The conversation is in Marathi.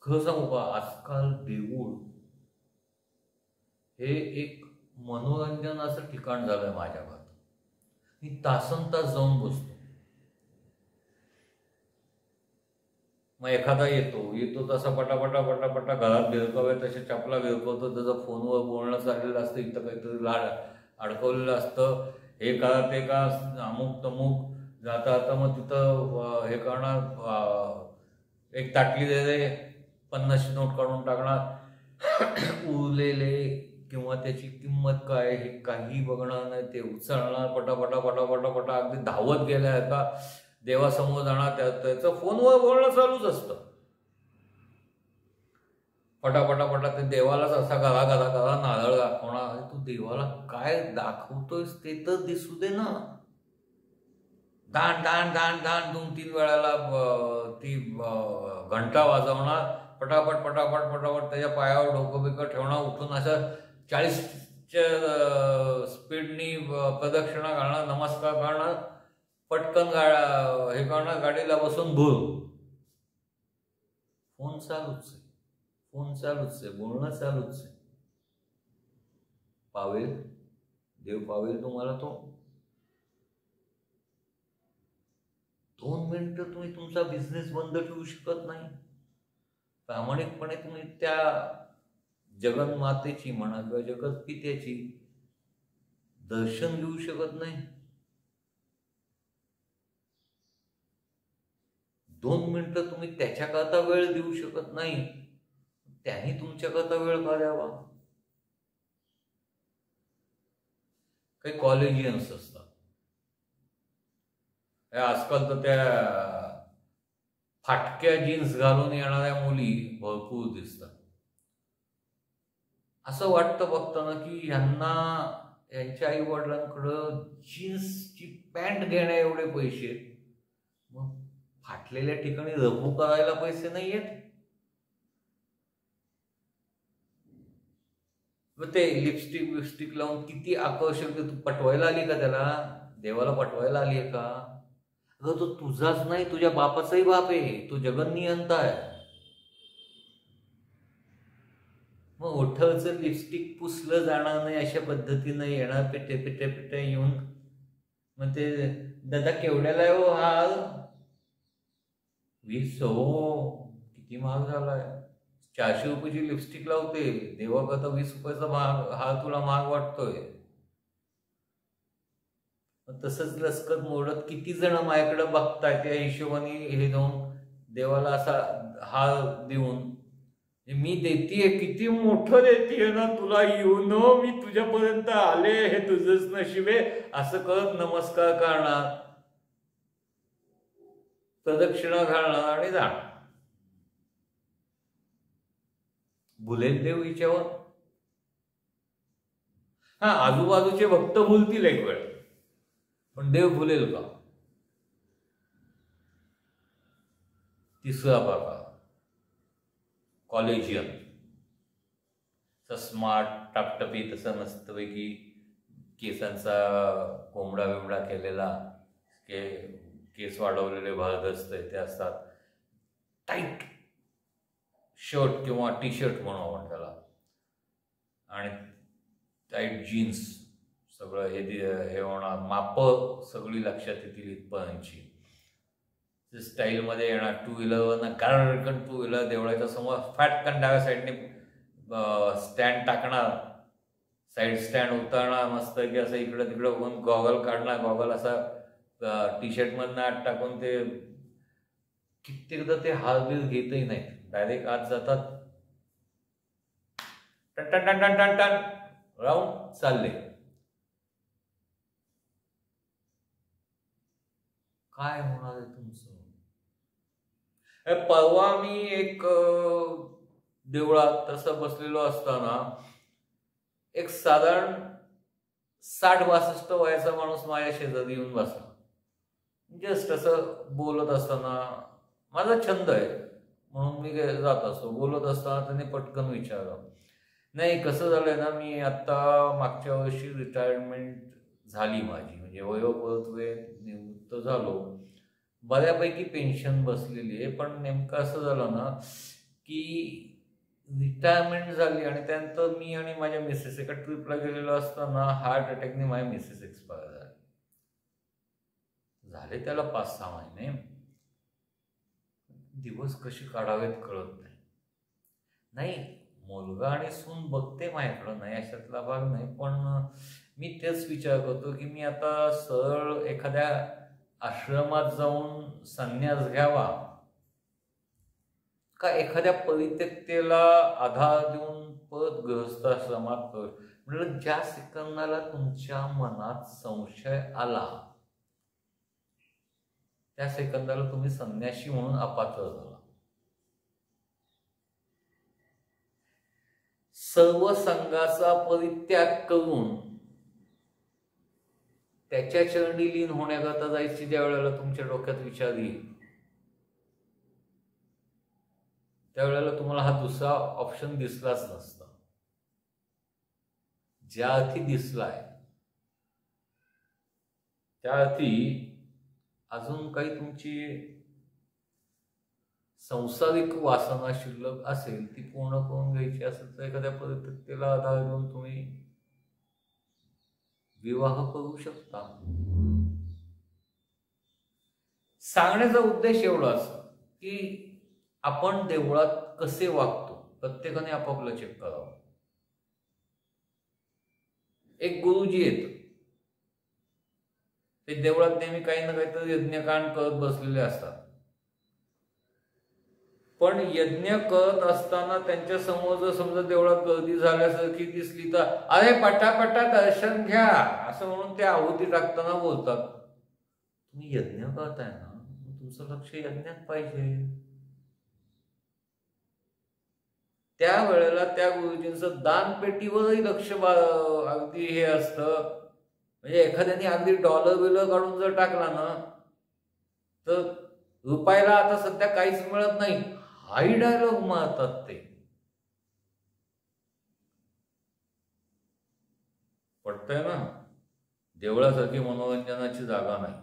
खरं सांगू का, आजकाल देऊळ हे एक मनोरंजनाचं ठिकाण झालंय माझ्या भागात. मी तासनतास जाऊन बसतो. मग एखादा येतो तसा पटापटा पटापटा घरात भिरकावे तसे चपला भिरकवतो, त्याचं फोनवर बोलणं चाललेलं असतं, इथं काहीतरी लाड अडकवलेलं असतं, हे करा ते का, अमुक तमुक. जाता आता मग तिथं हे करणार, एक ताटली दे दे, 50ची नोट काढून टाकणार, उरलेले किंवा त्याची किंमत काय हे काही बघणार नाही, ते उचलणार पटापटा पटापटा पटा, अगदी धावत गेल्या का देवासमोर जाणार, त्याचं फोनवर बोलणं चालूच असतं. पटापटापटा ते देवालाच असा घरा घरा घरा नारळ दाखवणार. तू देवाला काय दाखवतोयस ते तर दिसू दे ना. दान दान दान दान 2-3 वेळाला ती घंटा वाजवणार, पटापट पटापट पटापट त्याच्या पायावर डोकं बिकं ठेवणार, उठून असं 40च्या स्पीडनी प्रदक्षिणा घालणार, नमस्कार करणार, पटकन हे करणार, गाडीला बसून भूर. फोन चालूच आहे, फोन चालूच आहे, बोलणं चालूच आहे. पावेल देव, पावेल तुम्हाला तो. 2 मिनिटं तुम्ही तुमचा बिझनेस बंद ठेवू शकत नाही. प्रामाणिकपणे तुम्ही त्या जगन्मातेची म्हणा किंवा जगतपित्याची दर्शन घेऊ शकत नाही. 2 मिनिटं तुम्ही त्याच्याकरता वेळ देऊ शकत नाही, त्याने तुमच्याकरता वेळ का द्यावा. काही कॉलेजियन्स असतात, आजकाल तर त्या फाटक्या जीन्स घालून येणाऱ्या मुली भरपूर दिसतात. असं वाटतं बघताना की यांच्या आई वडिलांकडं जीन्सची पॅन्ट घेण्या एवढे पैसे, मग फाटलेल्या ठिकाणी रफू करायला पैसे नाहीयेत. मग ते लिपस्टिक लावून किती आकर्षक, तू पटवायला आली का त्याला, देवाला पटवायला आली आहे का. अगं तो तुझाच नाही, तुझ्या बापाचाही बाप आहे, तो जगन्नियंता आहे. मग ओठावरचं लिपस्टिक पुसलं जाणार नाही अशा पद्धतीनं येणार, पेटे पेटे पेटे येऊन मग ते दादा केवढ्याला आहे हो हा. 20 हो, किती महाग झालाय. 400 रुपयाची लिपस्टिक लावते, देवाकरता 20 रुपयाचा महाग हा तुला महाग वाटतोय. तसंच लसकत मोडत किती जण माझ्याकडे बघताय, त्या हिशोबाने हे जाऊन देवाला असा हार देऊन, मी देतीये, किती मोठं देतीये ना तुला, येऊन मी तुझ्यापर्यंत आले, हे तुझंच नशीब आहे असं करत नमस्कार करणार, प्रदक्षिणा घालणार आणि जाणार. भुलेल देव हिच्यावर. हा, आजूबाजूचे भक्त भुलतील एक वेळ, पण देव भुलेल का. तिसरा प्रकार कॉलेजियन, स्मार्ट टापटपी, तसं मस्तपैकी केसांचा कोंबडा बिमडा केलेला, केस वाढवलेले भारदस्त ते असतात, टाईट शर्ट किंवा टी शर्ट म्हणू आपण त्याला, आणि टाईट जीन्स, सगळं हे होणार, माप सगळी लक्षात येतील इथपर्यंतची स्टाईलमध्ये येणार. 2 व्हीलरवरनं गारकन 2 व्हीलर देवळाच्या समोर फॅटकन डाव्या साईडने स्टँड टाकणार, साईड स्टँड उतरणार, मस्त की असं इकडं तिकडं होऊन गॉगल काढणार, गॉगल असा टी शर्टमधनं आत टाकून, ते कित्येकदा ते हारबीर घेतही नाहीत, डायरेक्ट आत जातात, टन टन टन टन टन टन राऊंड चालले. काय होणार आहे तुमचं. परवा मी एक देवळात तसं बसलेलो असताना एक साधारण 60-62 वयाचा माणूस माझ्या शेजारी येऊन बसला. जस्ट असं बोलत असताना, माझा छंद आहे म्हणून मी जात असतो, बोलत असताना त्याने पटकन विचारलं, नाही कसं झालंय ना, मी आत्ता मागच्या वर्षी रिटायरमेंट झाली माझी, म्हणजे वयोपरत्वे निवृत्त झालो, बऱ्यापैकी पेन्शन बसलेली आहे, पण नेमकं असं झालं ना की रिटायरमेंट झाली आणि त्यानंतर मी आणि माझ्या मिसेस एका ट्रिपला गेलेलो असताना हार्ट अटॅकने माझ्या मिसेस एक्सपायर झाले त्याला 5-6 महिने. दिवस कसे काढावेत कळत नाही. नाही, मुलगा आणि सून बघते माझ्याकडं, नाही अशातला भाग नाही, पण मी तेच विचार करतो की मी आता सरळ एखाद्या आश्रमात जाऊन संन्यास घ्यावा का एखाद्या परित्यक्तेला आधार देऊन परत गृहस्थाश्रमात म्हणजे ज्या सेकंदाला तुमच्या मनात संशय आला त्या सेकंदाला तुम्ही संन्यासी म्हणून अपात्र झाला. सर्व संघाचा परित्याग करून त्याच्या चरणी लीन होण्याकरता जायची ज्या वेळेला तुमच्या डोक्यात विचार येईल त्यावेळेला तुम्हाला हा दुसरा ऑप्शन दिसलाच नसता. ज्या अर्थी दिसलाय त्या अर्थी अजून काही तुमची सांसारिक वासना शिल्लक असेल ती पूर्ण करून घ्यायची असेल तर एखाद्या परिस्थितीला आधार देऊन तुम्ही विवाह करू शकता. सांगण्याचा उद्देश एवढाच की आपण देवळात कसे वागतो प्रत्येकाने आपापलं चेक करावं. एक गुरुजी येत ते देवळात नेहमी काही ना काहीतरी यज्ञकांड करत बसलेले असतात. पण यज्ञ करत असताना त्यांच्या समोर जर समजा देवळात गर्दी झाल्यासारखी दिसली तर अरे पटापटा दर्शन घ्या असं म्हणून ते आहुती टाकताना बोलतात. तुम्ही यज्ञ करताय ना, तुमचं लक्ष यज्ञात पाहिजे. त्यावेळेला त्या गुरुजींचं दानपेटीवरही लक्ष अगदी हे असतं. म्हणजे एखाद्याने अगदी डॉलर बिलर काढून जर टाकला ना तर रुपयाला आता सध्या काहीच मिळत नाही हाही डायलॉग मारतात ते. पटतंय ना, देवळासारखी मनोरंजनाची जागा नाही.